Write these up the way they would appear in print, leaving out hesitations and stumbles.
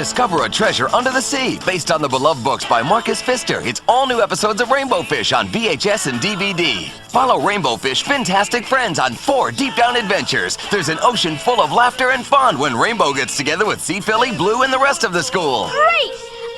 Discover a treasure under the sea based on the beloved books by Marcus Pfister. It's all new episodes of Rainbow Fish on VHS and DVD. Follow Rainbow Fish Fintastic friends on 4 deep-down adventures. There's an ocean full of laughter and fun when Rainbow gets together with Sea Philly, Blue, and the rest of the school. Great!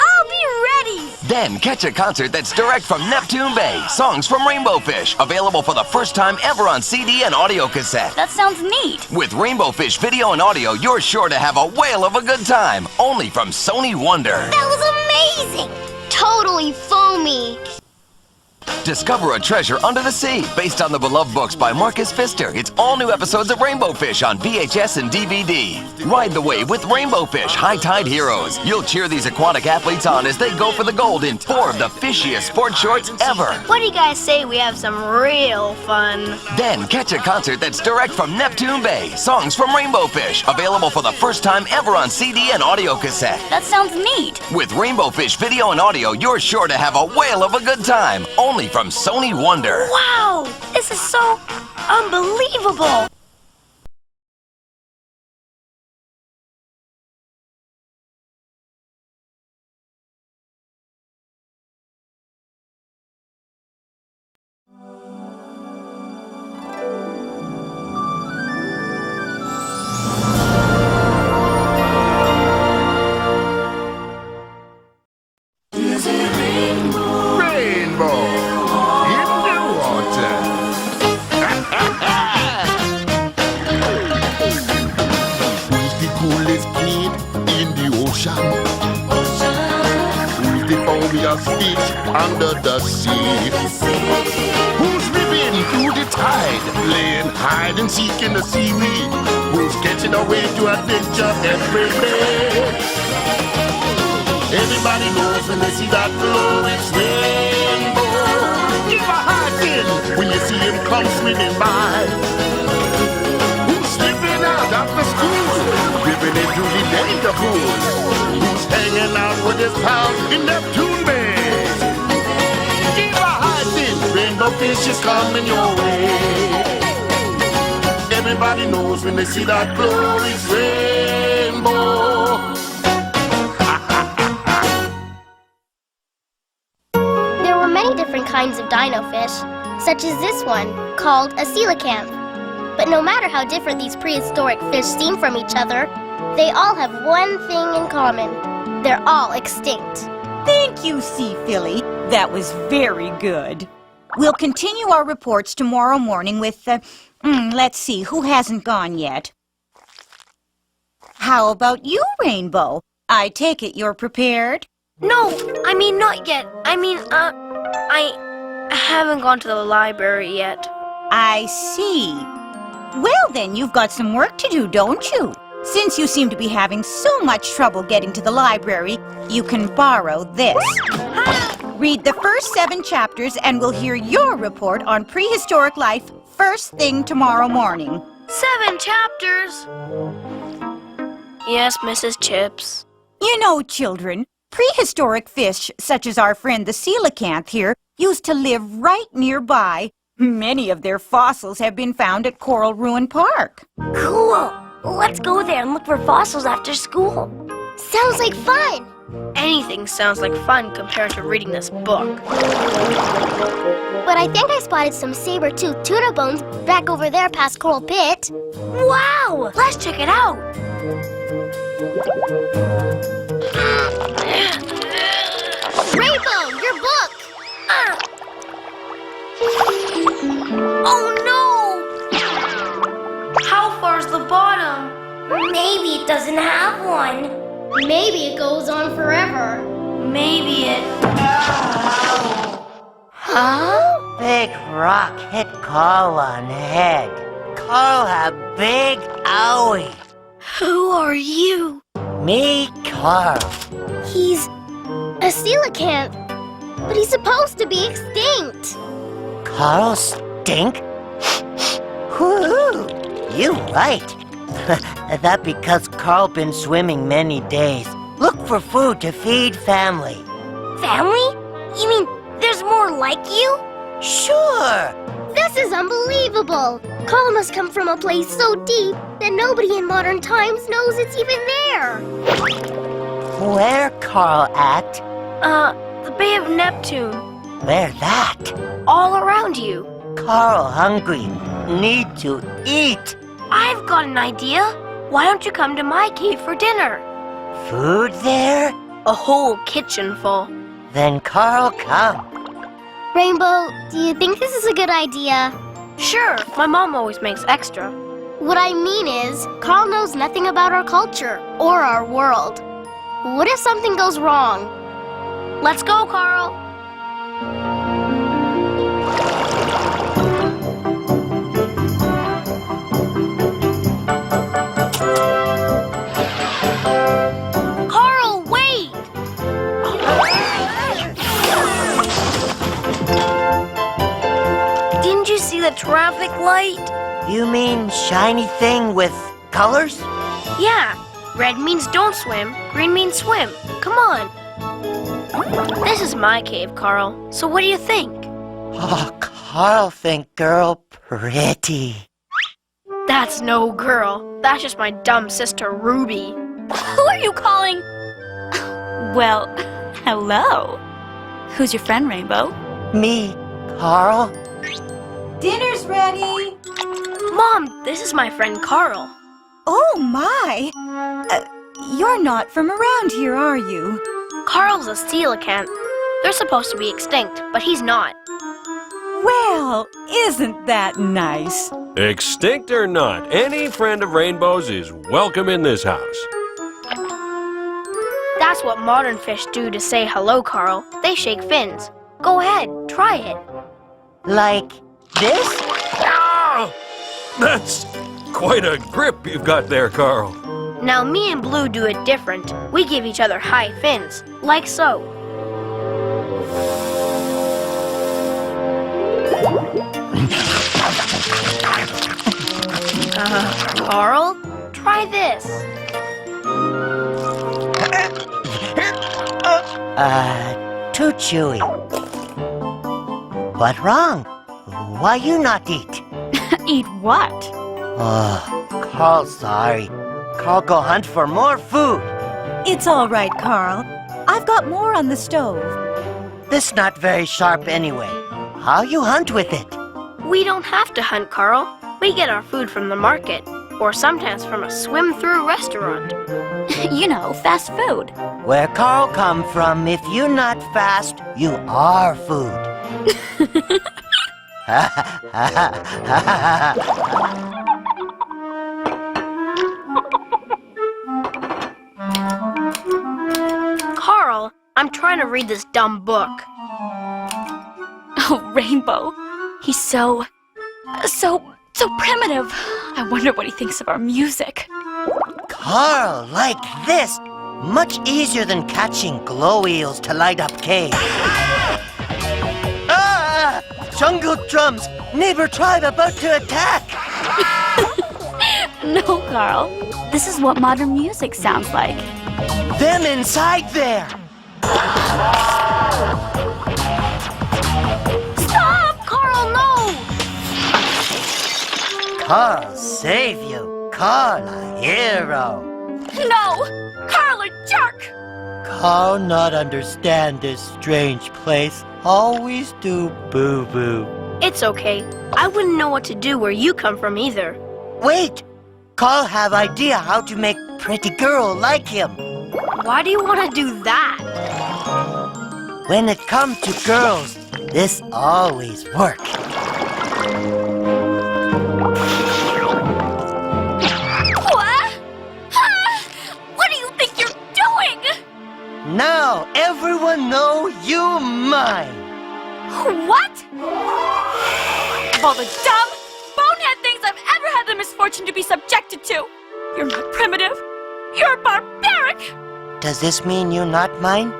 I'll be ready! Then catch a concert that's direct from Neptune Bay. Songs from Rainbow Fish, available for the first time ever on CD and audio cassette. That sounds neat. With Rainbow Fish video and audio, you're sure to have a whale of a good time. Only from Sony Wonder. That was amazing! Totally foamy. Discover a treasure under the sea based on the beloved books by Marcus Pfister. It's all new episodes of Rainbow Fish on VHS and DVD. Ride the wave with Rainbow Fish High Tide Heroes. You'll cheer these aquatic athletes on as they go for the gold in 4 of the fishiest sports shorts ever. What do you guys say we have some real fun? Then catch a concert that's direct from Neptune Bay. Songs from Rainbow Fish, available for the first time ever on CD and audio cassette. That sounds neat. With Rainbow Fish video and audio, you're sure to have a whale of a good time. Only from Sony Wonder. Wow! This is so unbelievable! Fish under the sea. Who's living through the tide, playing hide and seek in the seaweed? Who's catching a way to adventure every day? Everybody knows when they see that glow, it's Rainbow. Give a high fin when you see him come swimming by. Who's slipping out after school, living into the danger pool? Who's hanging out with his pals in Neptune Bay? Rainbow fish is coming your way. Everybody knows when they see that glow, it's Rainbow. There were many different kinds of dino fish, such as this one, called a coelacanth. But no matter how different these prehistoric fish seem from each other, they all have one thing in common. They're all extinct. Thank you, Sea Philly. That was very good. We'll continue our reports tomorrow morning with, let's see, who hasn't gone yet? How about you, Rainbow? I take it you're prepared? No, I mean not yet. I haven't gone to the library yet. I see. Well then, you've got some work to do, don't you? Since you seem to be having so much trouble getting to the library, you can borrow this. Read the first 7 chapters and we'll hear your report on prehistoric life first thing tomorrow morning. 7 chapters? Yes, Mrs. Chips. You know, children, prehistoric fish, such as our friend the coelacanth here, used to live right nearby. Many of their fossils have been found at Coral Ruin Park. Cool! Let's go there and look for fossils after school. Sounds like fun! Anything sounds like fun compared to reading this book. But I think I spotted some saber-toothed tuna bones back over there past Coral Pit. Wow! Let's check it out! Rainbow, your book! Oh no! How far's the bottom? Maybe it doesn't have one. Maybe it goes on forever. Maybe it... Huh? Big rock hit Carl on the head. Carl had big owie. Who are you? Me, Carl. He's a coelacanth, but he's supposed to be extinct. Carl stink? Whoo! You right. That because Carl been swimming many days. Look for food to feed family. Family? You mean there's more like you? Sure. This is unbelievable. Carl must come from a place so deep that nobody in modern times knows it's even there. Where Carl at? The Bay of Neptune. Where that? All around you. Carl hungry. Need to eat. I've got an idea. Why don't you come to my cave for dinner? Food there? A whole kitchen full. Then Carl come. Rainbow, do you think this is a good idea? Sure, my mom always makes extra. What I mean is, Carl knows nothing about our culture or our world. What if something goes wrong? Let's go, Carl. Carl, wait! Didn't you see the traffic light? You mean shiny thing with colors? Yeah. Red means don't swim, green means swim. Come on. This is my cave, Carl. So what do you think? Oh, Carl think girl pretty. That's no girl. That's just my dumb sister, Ruby. Who are you calling? Well, hello. Who's your friend, Rainbow? Me, Carl? Dinner's ready. Mom, this is my friend Carl. Oh, my. You're not from around here, are you? Carl's a coelacanth. They're supposed to be extinct, but he's not. Well, isn't that nice? Extinct or not, any friend of Rainbow's is welcome in this house. That's what modern fish do to say hello, Carl. They shake fins. Go ahead, try it. Like this? Ah! That's quite a grip you've got there, Carl. Now me and Blue do it different. We give each other high fins, like so. Carl, try this. Too chewy. What wrong? Why you not eat? Eat what? Oh, Carl sorry. Carl go hunt for more food. It's all right, Carl. I've got more on the stove. This not very sharp anyway. How you hunt with it? We don't have to hunt, Carl. We get our food from the market, or sometimes from a swim-through restaurant. You know, fast food. Where Carl come from, if you not fast, you are food. Carl, I'm trying to read this dumb book. Oh, Rainbow. He's so primitive. I wonder what he thinks of our music. Carl, like this. Much easier than catching glow eels to light up cave. Ah! Jungle drums! Neighbor tribe about to attack! No, Carl. This is what modern music sounds like. Them inside there! Stop, Carl, no! Carl save you. Carl a hero. No! Carl, a jerk! Carl not understand this strange place. Always do boo-boo. It's okay. I wouldn't know what to do where you come from either. Wait! Carl have idea how to make pretty girl like him. Why do you want to do that? When it comes to girls, this always work. What? Ah! What do you think you're doing? Now everyone know you mine. What? Of all the dumb, bonehead things I've ever had the misfortune to be subjected to, you're not primitive. You're barbaric. Does this mean you not mine?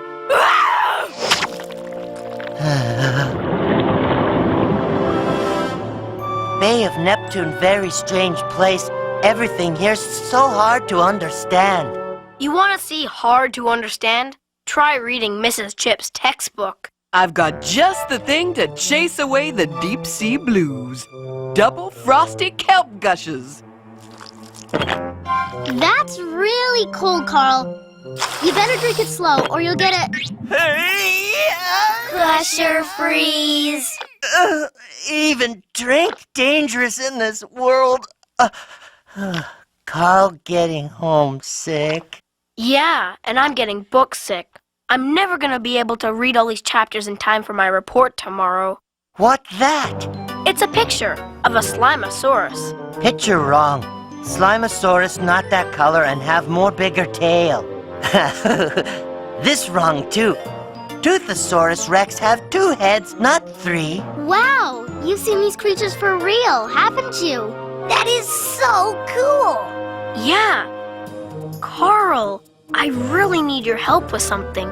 Bay of Neptune, very strange place. Everything here's so hard to understand. You want to see hard to understand? Try reading Mrs. Chip's textbook. I've got just the thing to chase away the deep sea blues. Double frosty kelp gushes. That's really cool, Carl. You better drink it slow or you'll get a... Crusher freeze. Even drink dangerous in this world. Carl getting homesick. Yeah, and I'm getting book sick. I'm never gonna be able to read all these chapters in time for my report tomorrow. What that? It's a picture of a Slimosaurus. Picture wrong. Slimosaurus not that color and have more bigger tail. This wrong too. Toothosaurus Rex have 2 heads, not 3. Wow, you've seen these creatures for real, haven't you? That is so cool. Yeah. Carl, I really need your help with something.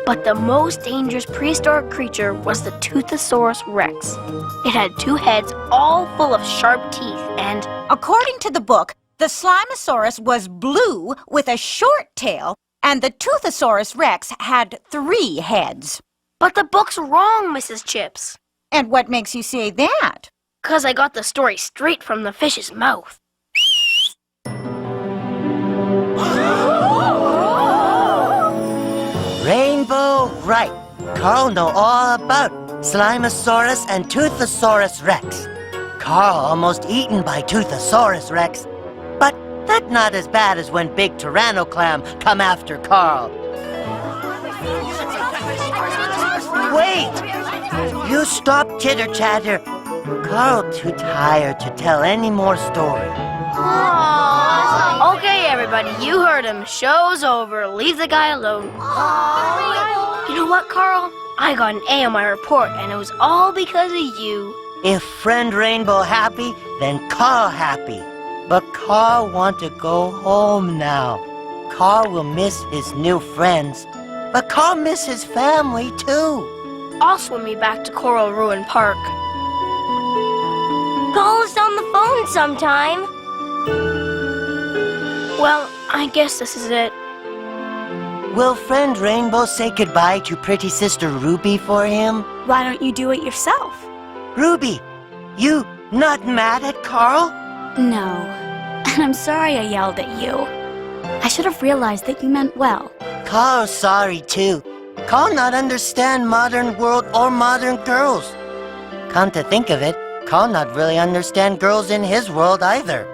But the most dangerous prehistoric creature was the Toothosaurus Rex. It had 2 heads all full of sharp teeth and... According to the book, the Slimosaurus was blue with a short tail, and the Toothosaurus Rex had 3 heads. But the book's wrong, Mrs. Chips. And what makes you say that? 'Cause I got the story straight from the fish's mouth. Rainbow, right. Carl know all about Slimosaurus and Toothosaurus Rex. Carl almost eaten by Toothosaurus Rex. But that not as bad as when big Tyranno-clam come after Carl. Wait! You stop chitter-chatter. Carl too tired to tell any more story. Okay, everybody, you heard him. Show's over. Leave the guy alone. You know what, Carl? I got an A on my report, and it was all because of you. If friend Rainbow happy, then Carl happy. But Carl want to go home now. Carl will miss his new friends. But Carl miss his family, too. I'll swim me back to Coral Ruin Park. Call us on the phone sometime. Well, I guess this is it. Will friend Rainbow say goodbye to pretty sister Ruby for him? Why don't you do it yourself? Ruby, you not mad at Carl? No. And I'm sorry I yelled at you. I should have realized that you meant well. Carl's sorry, too. Carl not understand modern world or modern girls. Come to think of it, Carl not really understand girls in his world either.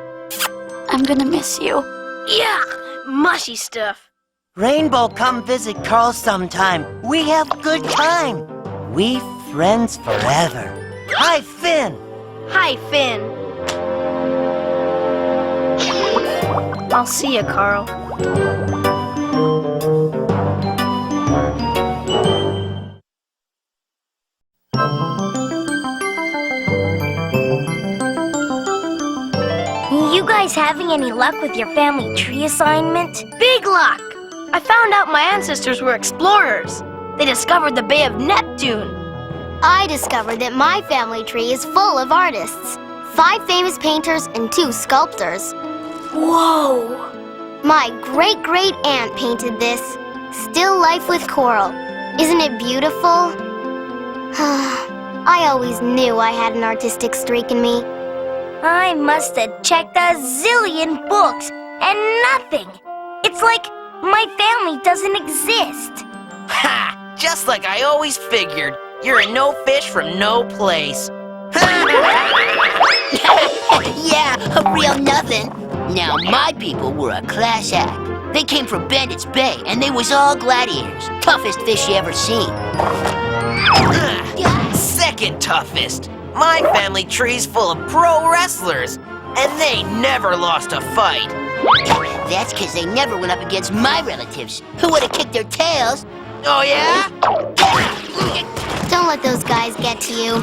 I'm gonna miss you. Yeah, mushy stuff. Rainbow come visit Carl sometime. We have good time. We friends forever. Hi, Finn. Hi, Finn. I'll see you, Carl. You guys having any luck with your family tree assignment? Big luck! I found out my ancestors were explorers. They discovered the Bay of Neptune. I discovered that my family tree is full of artists. 5 famous painters and 2 sculptors. Whoa! My great-great-aunt painted this. Still life with coral. Isn't it beautiful? I always knew I had an artistic streak in me. I must have checked a zillion books and nothing. It's like my family doesn't exist. Ha! Just like I always figured. You're a no fish from no place. Yeah, a real nothing. Now, my people were a class act. They came from Bandits Bay, and they was all gladiators. Toughest fish you ever seen. Second toughest. My family tree's full of pro wrestlers, and they never lost a fight. That's because they never went up against my relatives, who would have kicked their tails. Oh, yeah? Don't let those guys get to you.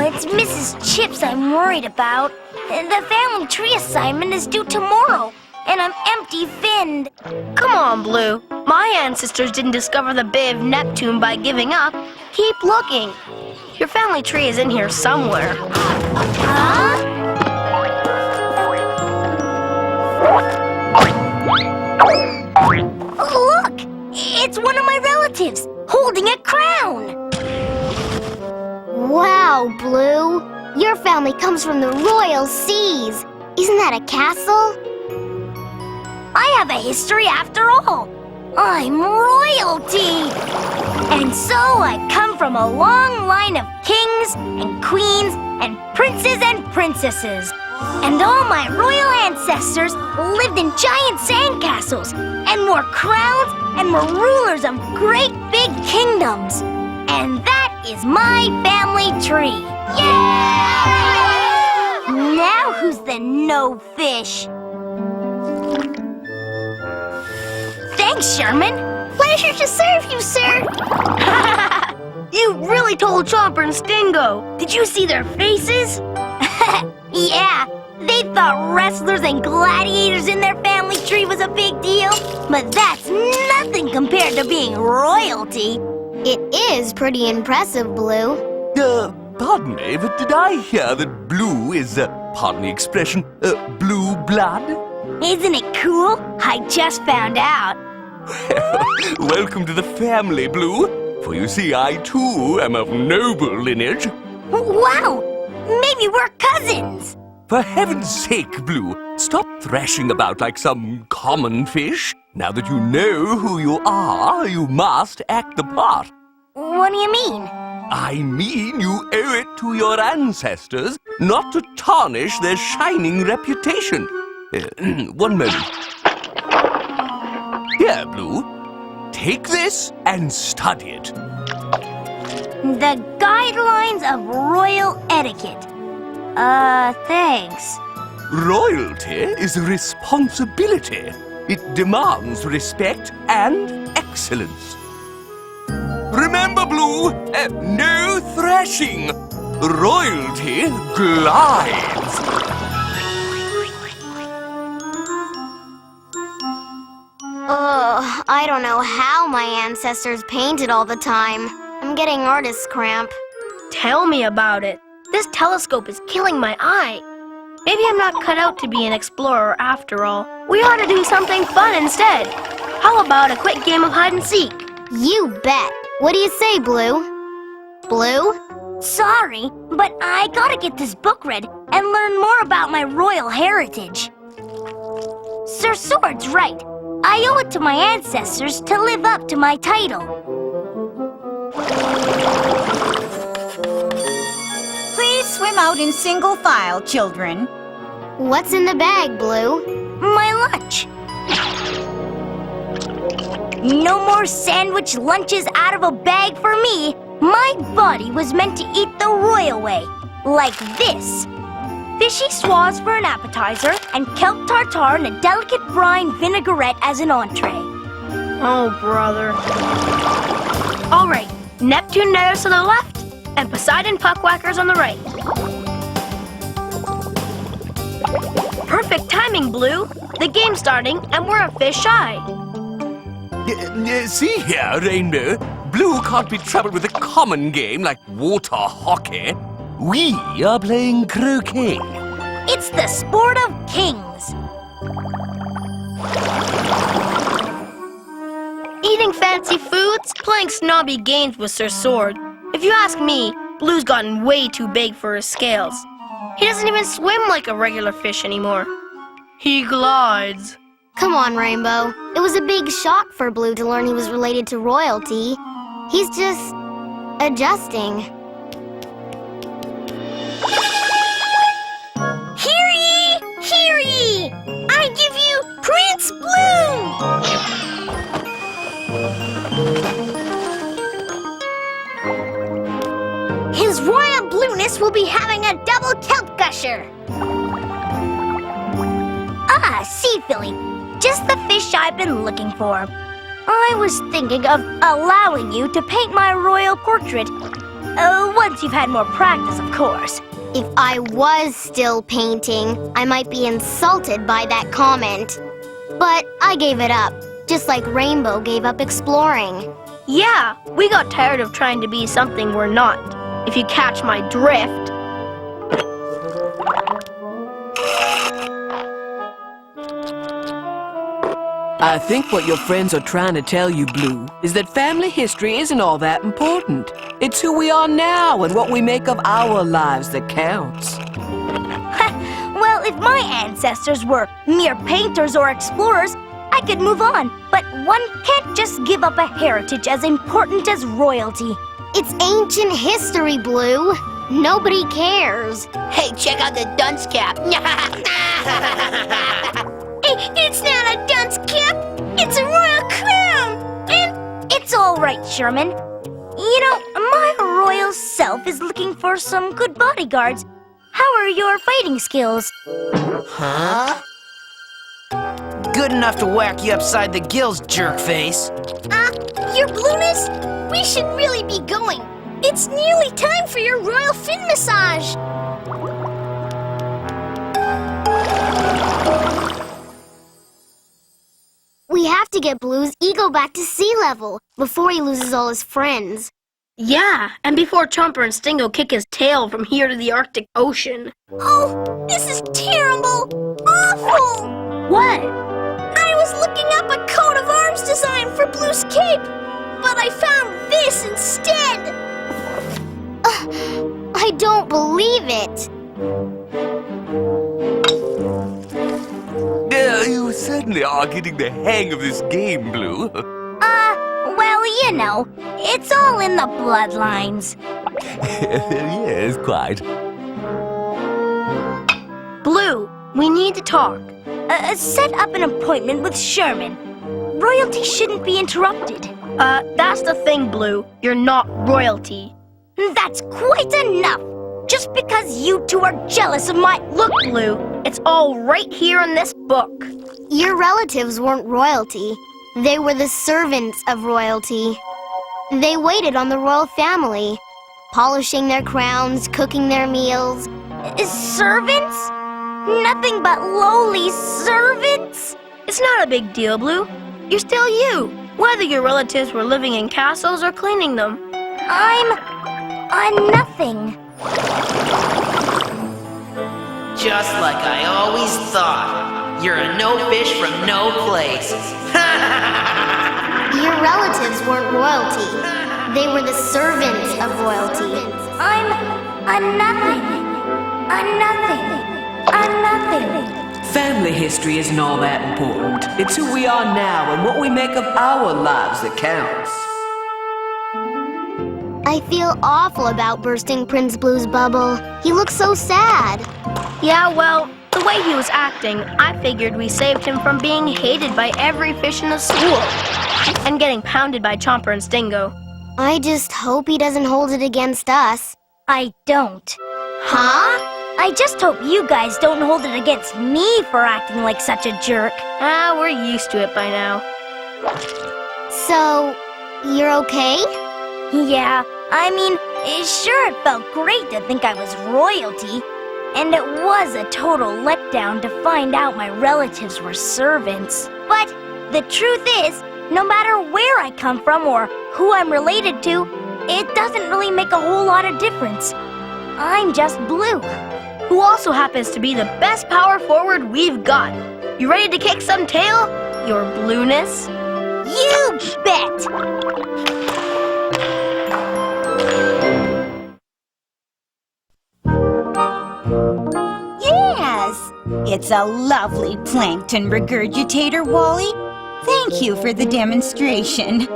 It's Mrs. Chips I'm worried about. The family tree assignment is due tomorrow, and I'm empty-finned. Come on, Blue. My ancestors didn't discover the Bay of Neptune by giving up. Keep looking. Your family tree is in here somewhere. Huh? Look! It's one of my relatives, holding a crown! Wow, Blue! Your family comes from the royal seas! Isn't that a castle? I have a history after all. I'm royalty. And so I come from a long line of kings and queens and princes and princesses. And all my royal ancestors lived in giant sandcastles and wore crowns and were rulers of great big kingdoms. And that is my family tree. Yeah! Now who's the no fish? Thanks, Sherman. Pleasure to serve you, sir. You really told Chomper and Stingo. Did you see their faces? Yeah, they thought wrestlers and gladiators in their family tree was a big deal. But that's nothing compared to being royalty. It is pretty impressive, Blue. Pardon me, but did I hear that Blue is, pardon the expression, blue blood? Isn't it cool? I just found out. Welcome to the family, Blue. For you see, I too am of noble lineage. Wow! Maybe we're cousins. For heaven's sake, Blue, stop thrashing about like some common fish. Now that you know who you are, you must act the part. What do you mean? I mean you owe it to your ancestors not to tarnish their shining reputation. One moment. Here, Blue. Take this and study it. The Guidelines of Royal Etiquette. Thanks. Royalty is a responsibility. It demands respect and excellence. Remember, Blue, no thrashing. Royalty glides. I don't know how my ancestors painted all the time. I'm getting artist's cramp. Tell me about it. This telescope is killing my eye. Maybe I'm not cut out to be an explorer after all. We ought to do something fun instead. How about a quick game of hide and seek? You bet. What do you say, Blue? Blue? Sorry, but I gotta get this book read and learn more about my royal heritage. Sir Sword's right. I owe it to my ancestors to live up to my title. Please swim out in single file, children. What's in the bag, Blue? My lunch. No more sandwich lunches out of a bag for me. My body was meant to eat the royal way, like this. Fishy swaz for an appetizer, and kelp tartare and a delicate brine vinaigrette as an entree. Oh, brother. All right, Neptune Netters to the left, and Poseidon Puckwhackers on the right. Perfect timing, Blue. The game's starting, and we're a fish shy. See here, Rainbow. Blue can't be troubled with a common game like water hockey. We are playing croquet. It's the sport of kings. Eating fancy foods, playing snobby games with Sir Sword. If you ask me, Blue's gotten way too big for his scales. He doesn't even swim like a regular fish anymore. He glides. Come on, Rainbow. It was a big shock for Blue to learn he was related to royalty. He's just adjusting. Hear ye! Hear ye! I give you Prince Blue! His Royal Blueness will be having a double kelp gusher. Ah, sea filly. Just the fish I've been looking for. I was thinking of allowing you to paint my royal portrait. Once you've had more practice, of course. If I was still painting, I might be insulted by that comment. But I gave it up, just like Rainbow gave up exploring. Yeah, we got tired of trying to be something we're not, if you catch my drift. I think what your friends are trying to tell you, Blue, is that family history isn't all that important. It's who we are now and what we make of our lives that counts. Well, If my ancestors were mere painters or explorers, I could move on. But one can't just give up a heritage as important as royalty. It's ancient history, Blue. Nobody cares. Hey, check out the dunce cap. It's not a dunce cap. It's a royal crown. And it's all right, Sherman. You know, my royal self is looking for some good bodyguards. How are your fighting skills? Huh? Good enough to whack you upside the gills, jerkface. Your Blueness, we should really be going. It's nearly time for your royal fin massage. We have to get Blue's ego back to sea level before he loses all his friends. Yeah, and before Chomper and Stingo kick his tail from here to the Arctic Ocean. Oh, this is terrible! Awful! What? I was looking up a coat of arms design for Blue's cape, but I found this instead! I don't believe it. You certainly are getting the hang of this game, Blue. Well, you know, it's all in the bloodlines. Yes, quite. Blue, we need to talk. Set up an appointment with Sherman. Royalty shouldn't be interrupted. That's the thing, Blue. You're not royalty. That's quite enough. Just because you two are jealous of my... Look, Blue, it's all right here in this book. Your relatives weren't royalty. They were the servants of royalty. They waited on the royal family, polishing their crowns, cooking their meals. Servants? Nothing but lowly servants? It's not a big deal, Blue. You're still you, whether your relatives were living in castles or cleaning them. I'm nothing. Just like I always thought. You're a no fish from no place. Your relatives weren't royalty. They were the servants of royalty. I'm nothing. I'm nothing. I'm nothing. Family history isn't all that important. It's who we are now and what we make of our lives that counts. I feel awful about bursting Prince Blue's bubble. He looks so sad. Yeah, well, the way he was acting, I figured we saved him from being hated by every fish in the school and getting pounded by Chomper and Stingo. I just hope he doesn't hold it against us. I don't. Huh? I just hope you guys don't hold it against me for acting like such a jerk. We're used to it by now. So, you're okay? Yeah, I mean, sure it felt great to think I was royalty. And it was a total letdown to find out my relatives were servants. But the truth is, no matter where I come from or who I'm related to, it doesn't really make a whole lot of difference. I'm just Blue. Who also happens to be the best power forward we've got. You ready to kick some tail, your Blueness? You bet! Yes! It's a lovely plankton regurgitator, Wally. Thank you for the demonstration.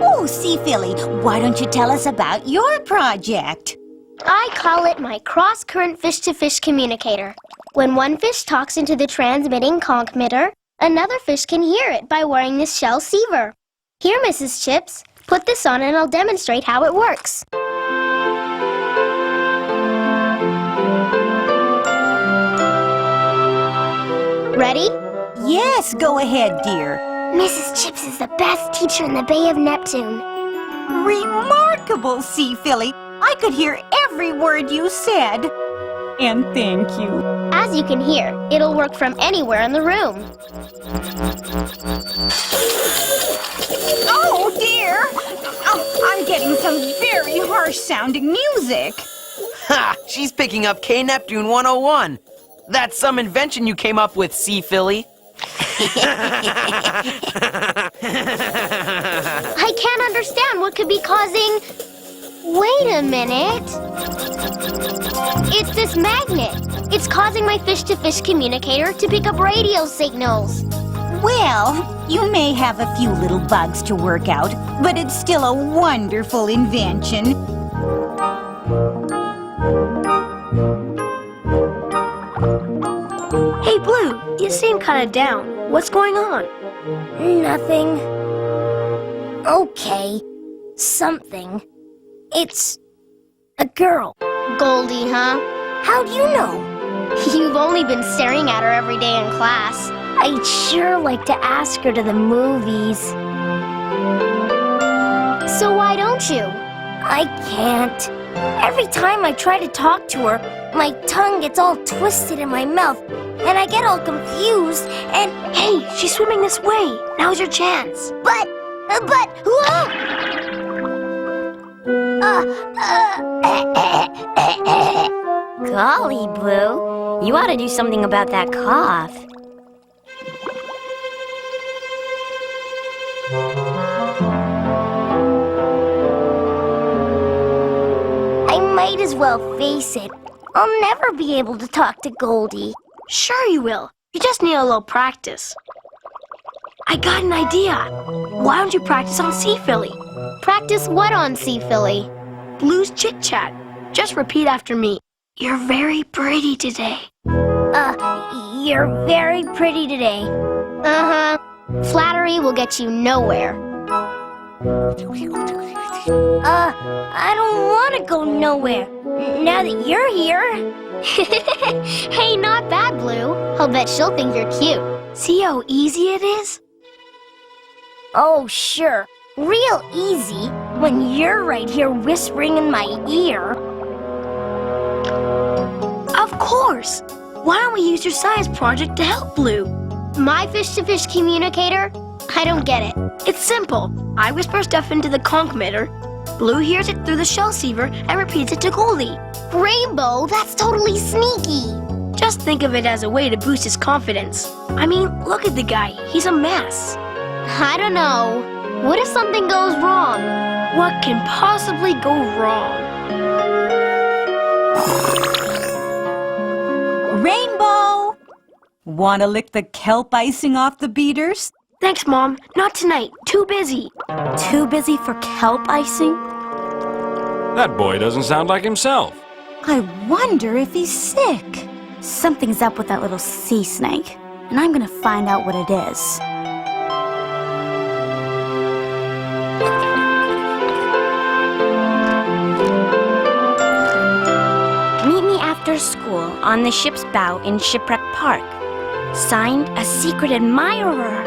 Oh, Sea Philly, why don't you tell us about your project? I call it my cross-current fish-to-fish communicator. When one fish talks into the transmitting conch-mitter, another fish can hear it by wearing this shell receiver. Here, Mrs. Chips, put this on and I'll demonstrate how it works. Ready? Yes, go ahead, dear. Mrs. Chips is the best teacher in the Bay of Neptune. Remarkable, Sea Philly. I could hear every word you said. And thank you. As you can hear, it'll work from anywhere in the room. Oh, dear! Oh, I'm getting some very harsh-sounding music. Ha! She's picking up K-Neptune 101. That's some invention you came up with, Sea Philly. I can't understand what could be causing... Wait a minute. It's this magnet. It's causing my fish-to-fish communicator to pick up radio signals. Well, you may have a few little bugs to work out, but it's still a wonderful invention. Hey, Blue, you seem kind of down. What's going on? Nothing. Okay. Something. It's a girl. Goldie, huh? How do you know? You've only been staring at her every day in class. I'd sure like to ask her to the movies. So why don't you? I can't. Every time I try to talk to her, my tongue gets all twisted in my mouth, and I get all confused, and... Hey, she's swimming this way. Now's your chance. Golly, Blue. You ought to do something about that cough. I might as well face it. I'll never be able to talk to Goldie. Sure you will. You just need a little practice. I got an idea. Why don't you practice on Sea Philly? Practice what on Sea Philly? Blue's Chit Chat. Just repeat after me. You're very pretty today. You're very pretty today. Uh-huh. Flattery will get you nowhere. I don't want to go nowhere. Now that you're here. Hey, not bad, Blue. I'll bet she'll think you're cute. See how easy it is? Oh, sure. Real easy when you're right here whispering in my ear. Of course. Why don't we use your science project to help Blue? My fish-to-fish communicator? I don't get it. It's simple. I whisper stuff into the conchmeter. Blue hears it through the shell receiver and repeats it to Goldie. Rainbow, that's totally sneaky. Just think of it as a way to boost his confidence. I mean, look at the guy. He's a mess. I don't know. What if something goes wrong? What can possibly go wrong? Rainbow! Want to lick the kelp icing off the beaters? Thanks, Mom. Not tonight. Too busy. Too busy for kelp icing? That boy doesn't sound like himself. I wonder if he's sick. Something's up with that little sea snake, and I'm gonna find out what it is. Meet me after school on the ship's bow in Shipwreck Park. Signed, a secret admirer.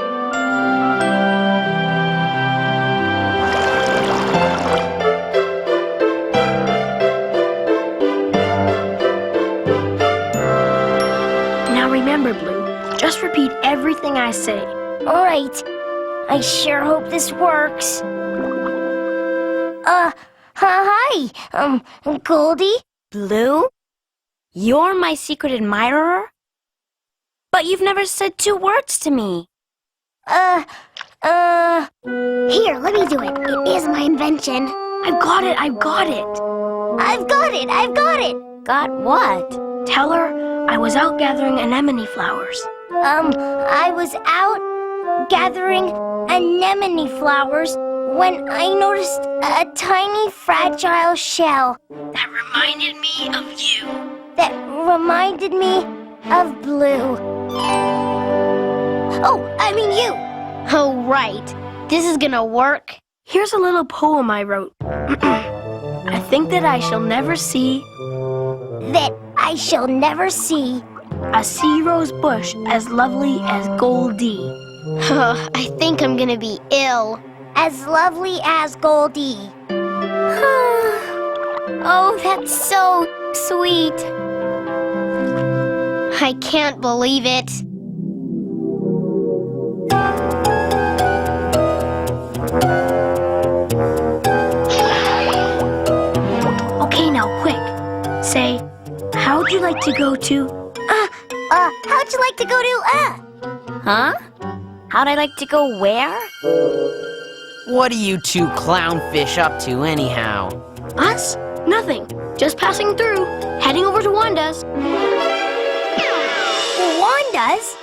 Now remember, Blue, just repeat everything I say. All right. I sure hope this works. Hi. Goldie? Blue? You're my secret admirer? But you've never said 2 words to me. Here, let me do it. It is my invention. I've got it. I've got it. Got what? Tell her I was out gathering anemone flowers. I was out gathering anemone flowers when I noticed a tiny fragile shell. That reminded me of you. That reminded me of Blue. Oh, I mean you. Oh, right. This is gonna work. Here's a little poem I wrote. I think that I shall never see... That I shall never see... a sea rose bush as lovely as Goldie. I think I'm gonna be ill. As lovely as Goldie. Oh, that's so sweet. I can't believe it. Okay, now quick. Say, how'd you like to go to... How'd you like to go to, Huh? How'd I like to go where? What are you 2 clownfish up to anyhow? Us? Nothing. Just passing through. Heading over to Wanda's. Wanda's?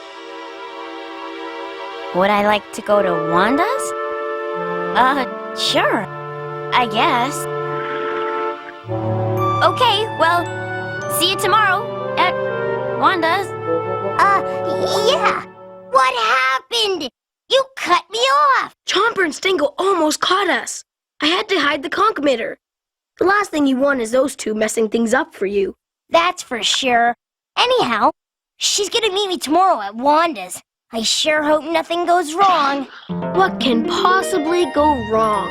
Would I like to go to Wanda's? Sure. I guess. Okay, well, see you tomorrow at Wanda's. Yeah. What happened? You cut me off. Chomper and Stingle almost caught us. I had to hide the conch mitter. The last thing you want is those two messing things up for you. That's for sure. Anyhow, she's gonna meet me tomorrow at Wanda's. I sure hope nothing goes wrong. What can possibly go wrong?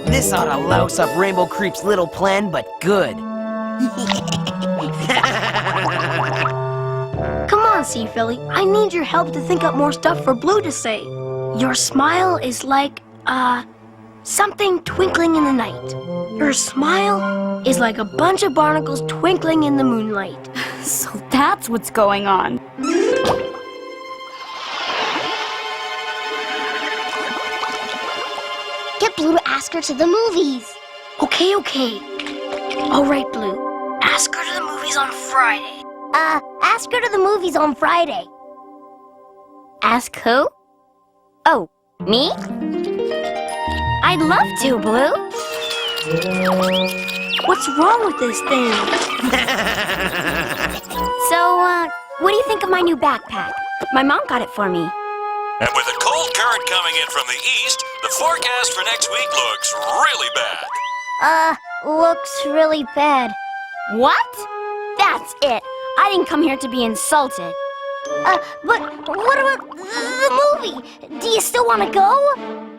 This ought to louse up Rainbow Creep's little plan, but good. Come on, Sea Philly. I need your help to think up more stuff for Blue to say. Your smile is like, something twinkling in the night. Your smile is like a bunch of barnacles twinkling in the moonlight. So that's what's going on. Get Blue to ask her to the movies. Okay. All right, Blue. Ask her to the movies on Friday. Ask her to the movies on Friday. Ask who? Oh, me? I'd love to, Blue. What's wrong with this thing? So, what do you think of my new backpack? My mom got it for me. And with a cold current coming in from the east, the forecast for next week looks really bad. Looks really bad. What? That's it. I didn't come here to be insulted. But what about the movie? Do you still want to go?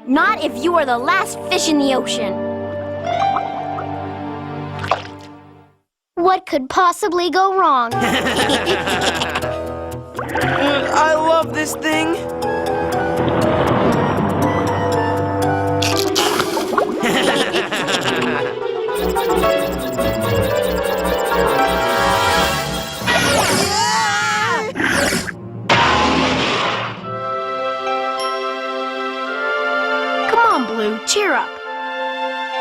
Not if you are the last fish in the ocean. What could possibly go wrong? I love this thing. Come on, Blue, cheer up.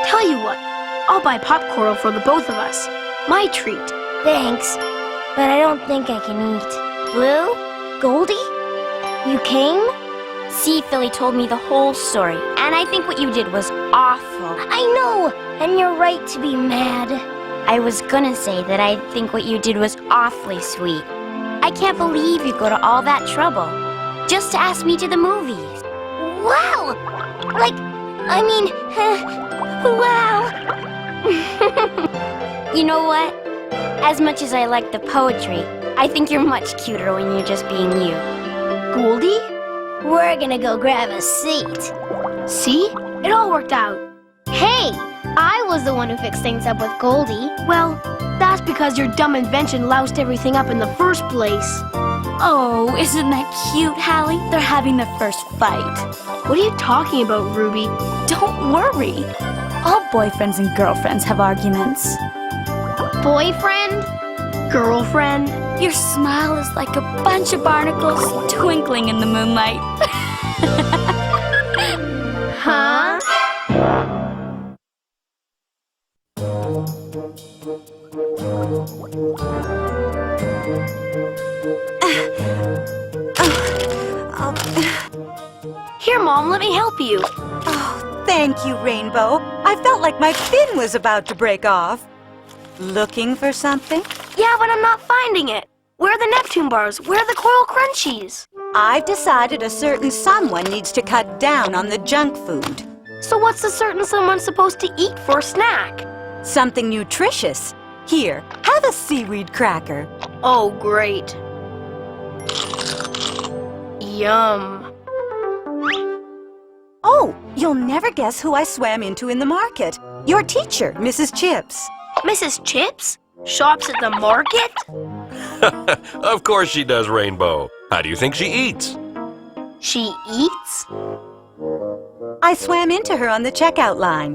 Tell you what, I'll buy popcorn for the both of us. My treat. Thanks, but I don't think I can eat. Blue? Goldie? You came? Sea Philly told me the whole story, and I think what you did was awful. I know, and you're right to be mad. I was gonna say that I think what you did was awfully sweet. I can't believe you go to all that trouble just to ask me to the movies. Wow! Wow! You know what? As much as I like the poetry, I think you're much cuter when you're just being you. Goldie? We're gonna go grab a seat. See? It all worked out. Hey, I was the one who fixed things up with Goldie. Well, that's because your dumb invention loused everything up in the first place. Oh, isn't that cute, Hallie? They're having the first fight. What are you talking about, Ruby? Don't worry. All boyfriends and girlfriends have arguments. Boyfriend? Girlfriend? Your smile is like a bunch of barnacles twinkling in the moonlight. Huh? Here, Mom, let me help you. Oh, thank you, Rainbow. I felt like my fin was about to break off. Looking for something? Yeah, but I'm not finding it. Where are the Neptune bars? Where are the Coral Crunchies? I've decided a certain someone needs to cut down on the junk food. So what's the certain someone supposed to eat for a snack? Something nutritious. Here, have a seaweed cracker. Oh, great. Yum. Oh, You'll never guess who I swam into in the market. Your teacher, Mrs. Chips. Mrs. Chips? Shops at the market? Of course she does, Rainbow. How do you think she eats? She eats? I swam into her on the checkout line.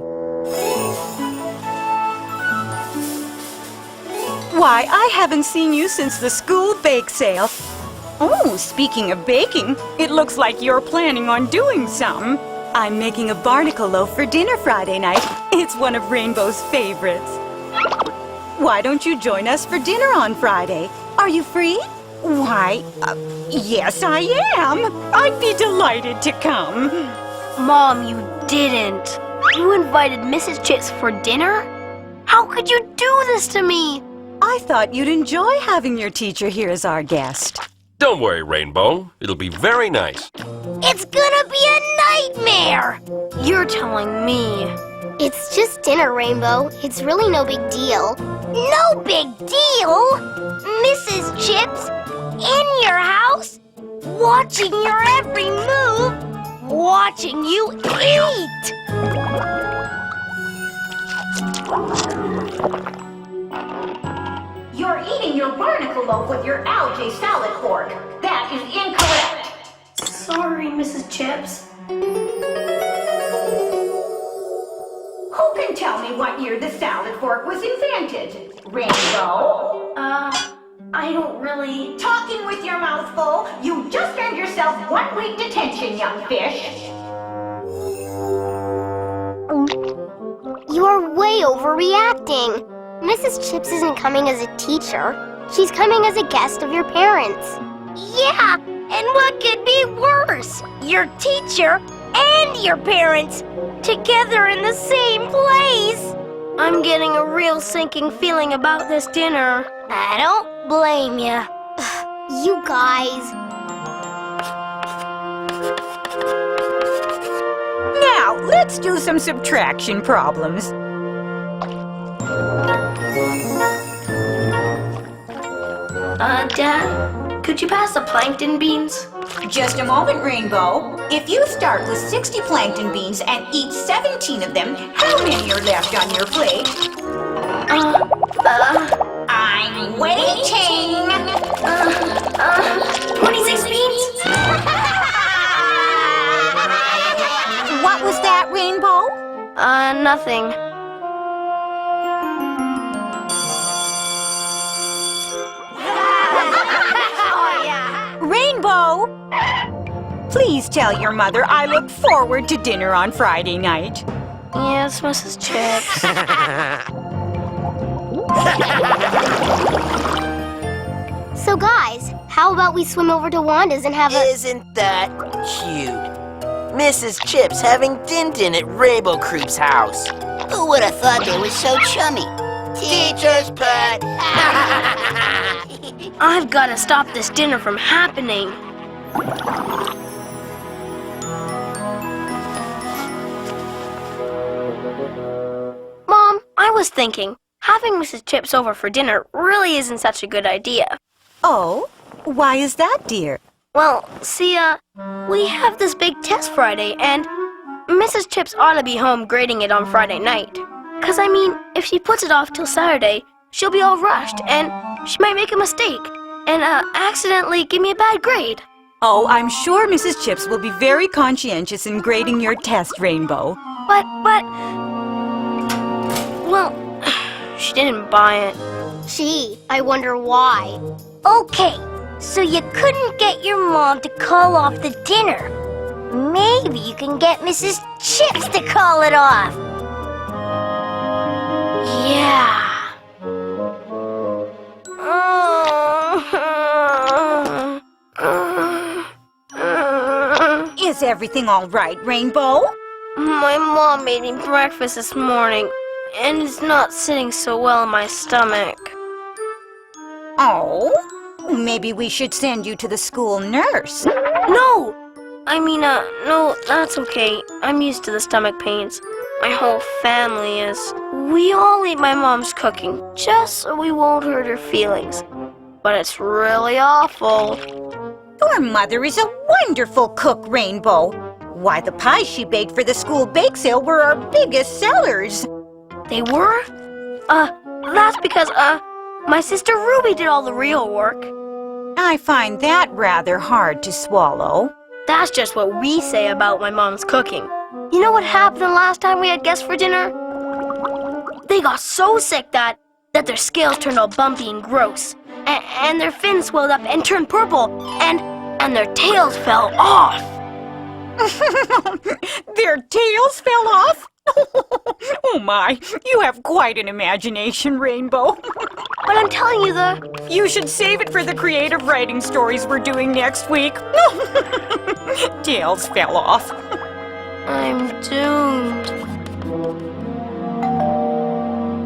Why, I haven't seen you since the school bake sale. Oh, speaking of baking, it looks like you're planning on doing some. I'm making a barnacle loaf for dinner Friday night. It's one of Rainbow's favorites. Why don't you join us for dinner on Friday? Are you free? Why, yes, I am. I'd be delighted to come. Mom, you didn't. You invited Mrs. Chips for dinner? How could you do this to me? I thought you'd enjoy having your teacher here as our guest. Don't worry, Rainbow. It'll be very nice. It's gonna be a nightmare! You're telling me. It's just dinner, Rainbow. It's really no big deal. No big deal! Mrs. Chips, in your house, watching your every move, watching you eat! You're eating your barnacle loaf with your algae salad fork. That is incorrect. Sorry, Mrs. Chips. Who can tell me what year the salad fork was invented? Rainbow? I don't really... Talking with your mouth full, you just earned yourself 1 week detention, young fish. You're way overreacting. Mrs. Chips isn't coming as a teacher. She's coming as a guest of your parents. Yeah, and what could be worse? Your teacher and your parents together in the same place. I'm getting a real sinking feeling about this dinner. I don't blame you. You guys. Now, let's do some subtraction problems. Dad, could you pass the plankton beans? Just a moment, Rainbow. If you start with 60 plankton beans and eat 17 of them, how many are left on your plate? I'm waiting! 26 beans? What was that, Rainbow? Nothing. Rainbow! Please tell your mother I look forward to dinner on Friday night. Yes, Mrs. Chips. So guys, how about we swim over to Wanda's and have a... Isn't that cute? Mrs. Chips having din-din at Rainbow Croup's house. Who would have thought they were so chummy? Teacher's pet! I've got to stop this dinner from happening. Mom, I was thinking, having Mrs. Chips over for dinner really isn't such a good idea. Oh? Why is that, dear? Well, see, we have this big test Friday, and Mrs. Chips ought to be home grading it on Friday night. 'Cause I mean, if she puts it off till Saturday, she'll be all rushed, and she might make a mistake, and accidentally give me a bad grade. Oh, I'm sure Mrs. Chips will be very conscientious in grading your test, Rainbow. But, well, she didn't buy it. Gee, I wonder why. Okay, so you couldn't get your mom to call off the dinner. Maybe you can get Mrs. Chips to call it off. Yeah. Is everything all right, Rainbow? My mom made me breakfast this morning, and it's not sitting so well in my stomach. Oh? Maybe we should send you to the school nurse. No! I mean, no, that's okay. I'm used to the stomach pains. My whole family is. We all eat my mom's cooking, just so we won't hurt her feelings. But it's really awful. Your mother is a wonderful cook, Rainbow. Why, the pies she baked for the school bake sale were our biggest sellers. They were? That's because, my sister Ruby did all the real work. I find that rather hard to swallow. That's just what we say about my mom's cooking. You know what happened the last time we had guests for dinner? They got so sick that their scales turned all bumpy and gross. And their fins swelled up and turned purple. And their tails fell off. Their tails fell off? Oh my, you have quite an imagination, Rainbow. But I'm telling you You should save it for the creative writing stories we're doing next week. Tails fell off. I'm doomed.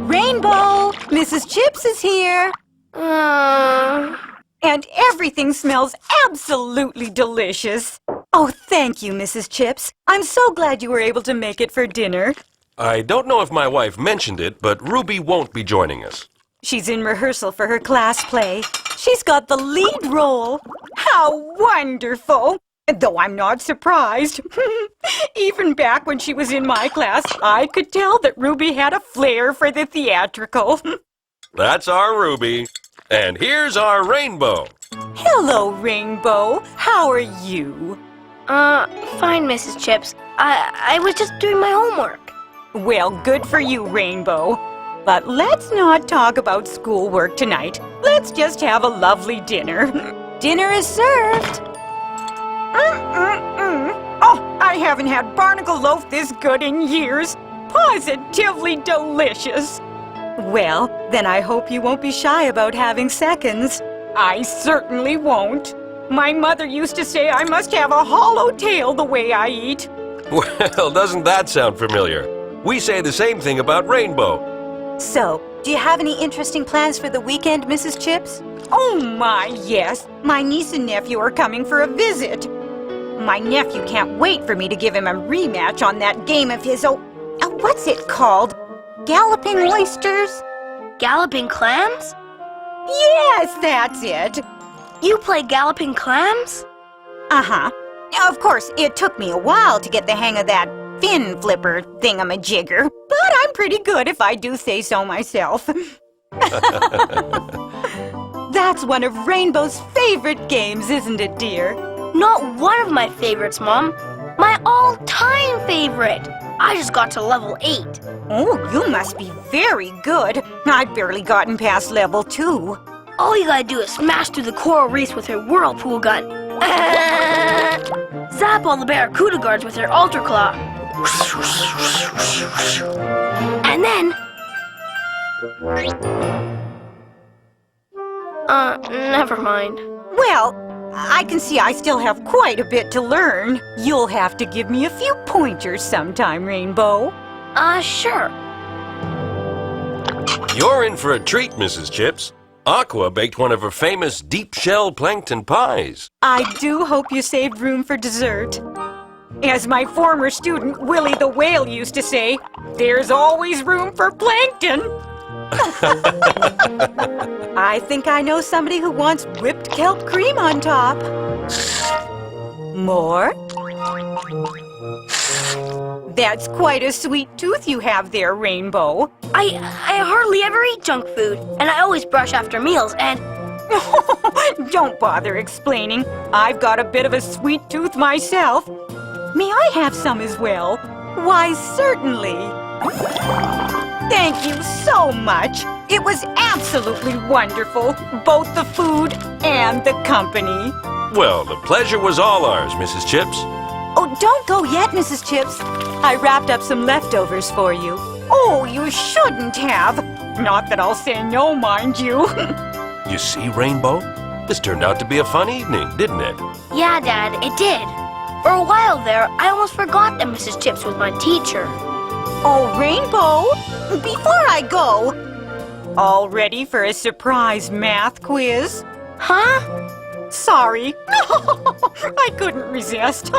Rainbow! Mrs. Chips is here. And everything smells absolutely delicious. Oh, thank you, Mrs. Chips. I'm so glad you were able to make it for dinner. I don't know if my wife mentioned it, but Ruby won't be joining us. She's in rehearsal for her class play. She's got the lead role. How wonderful! Though I'm not surprised. Even back when she was in my class, I could tell that Ruby had a flair for the theatrical. That's our Ruby. And here's our Rainbow. Hello, Rainbow. How are you? Fine, Mrs. Chips. I was just doing my homework. Well, good for you, Rainbow. But let's not talk about schoolwork tonight. Let's just have a lovely dinner. Dinner is served. Oh, I haven't had barnacle loaf this good in years. Positively delicious. Well, then I hope you won't be shy about having seconds. I certainly won't. My mother used to say I must have a hollow tail the way I eat. Well, doesn't that sound familiar? We say the same thing about Rainbow. So, do you have any interesting plans for the weekend, Mrs. Chips? Oh my, yes. My niece and nephew are coming for a visit. My nephew can't wait for me to give him a rematch on that game of his. What's it called? Galloping oysters? Galloping clams? Yes, that's it. You play galloping clams? Uh-huh. Of course, it took me a while to get the hang of that fin flipper thingamajigger, but I'm pretty good if I do say so myself. That's one of Rainbow's favorite games, isn't it, dear? Not one of my favorites, Mom. My all-time favorite. I just got to level 8. Oh, you must be very good. I've barely gotten past level 2. All you gotta do is smash through the coral reefs with her whirlpool gun. Zap all the barracuda guards with her ultra claw. And then... never mind. Well, I can see I still have quite a bit to learn. You'll have to give me a few pointers sometime, Rainbow. Sure. You're in for a treat, Mrs. Chips. Aqua baked one of her famous deep-shell plankton pies. I do hope you saved room for dessert. As my former student, Willie the Whale, used to say, there's always room for plankton. I think I know somebody who wants whipped kelp cream on top. More? That's quite a sweet tooth you have there, Rainbow. I hardly ever eat junk food, and I always brush after meals, and... Don't bother explaining. I've got a bit of a sweet tooth myself. May I have some as well? Why, certainly. Thank you so much. It was absolutely wonderful, both the food and the company. Well, the pleasure was all ours, Mrs. Chips. Oh, don't go yet, Mrs. Chips. I wrapped up some leftovers for you. Oh, you shouldn't have. Not that I'll say no, mind you. You see, Rainbow? This turned out to be a fun evening, didn't it? Yeah, Dad, it did. For a while there, I almost forgot that Mrs. Chips was my teacher. Oh, Rainbow, before I go, all ready for a surprise math quiz? Huh? Sorry. I couldn't resist.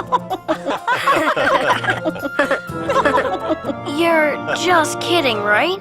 You're just kidding, right?